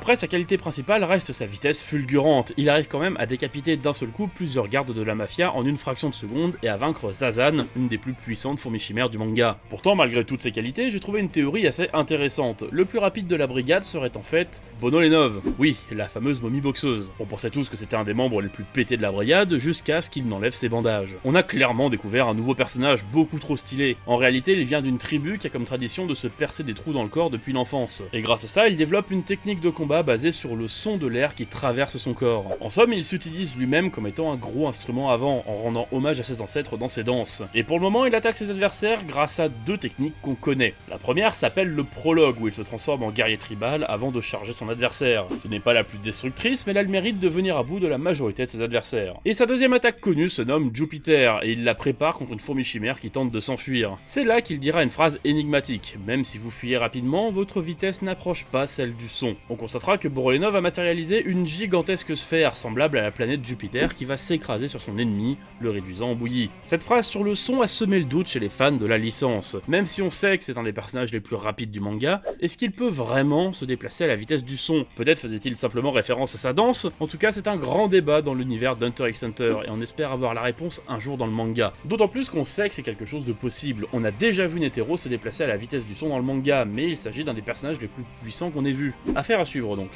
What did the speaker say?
Après, sa qualité principale reste sa vitesse fulgurante. Il arrive quand même à décapiter d'un seul coup plusieurs gardes de la mafia en une fraction de seconde et à vaincre Zazan, une des plus puissantes fourmis chimères du manga. Pourtant, malgré toutes ces qualités, j'ai trouvé une théorie assez intéressante. Le plus rapide de la brigade serait en fait Bono Lenov. Oui, la fameuse momie boxeuse. On pensait tous que c'était un des membres les plus pétés de la brigade jusqu'à ce qu'il n'enlève ses bandages. On a clairement découvert un nouveau personnage beaucoup trop stylé. En réalité, il vient d'une tribu qui a comme tradition de se percer des trous dans le corps depuis l'enfance. Et grâce à ça, il développe une technique de combat basée sur le son de l'air qui traverse son corps. En somme, il s'utilise lui-même comme étant un gros instrument avant, en rendant hommage à ses ancêtres dans ses danses. Et pour le moment, il attaque ses adversaires grâce à deux techniques qu'on connaît. La première s'appelle le prologue, où il se transforme en guerrier tribal avant de charger son adversaire. Ce n'est pas la plus destructrice, mais elle a le mérite de venir à bout de la majorité de ses adversaires. Et sa deuxième attaque connue se nomme Jupiter, et il la prépare contre une fourmi chimère qui tente de s'enfuir. C'est là qu'il dira une phrase énigmatique: même si vous fuyez rapidement, votre vitesse n'approche pas celle du son. On constatera que Borolenov a matérialisé une gigantesque sphère semblable à la planète Jupiter qui va s'écraser sur son ennemi, le réduisant en bouillie. Cette phrase sur le son a semé le doute chez les fans de la licence. Même si on sait que c'est un des personnages les plus rapides du manga, est-ce qu'il peut vraiment se déplacer à la vitesse du son? Peut-être faisait-il simplement référence à sa danse. En tout cas, c'est un grand débat dans l'univers d'Hunter x Hunter et on espère avoir la réponse un jour dans le manga. D'autant plus qu'on sait que c'est quelque chose de possible. On a déjà vu Netero se déplacer à la vitesse du son dans le manga, mais il s'agit d'un des personnages les plus puissants qu'on ait vu. Affaire à suivre donc.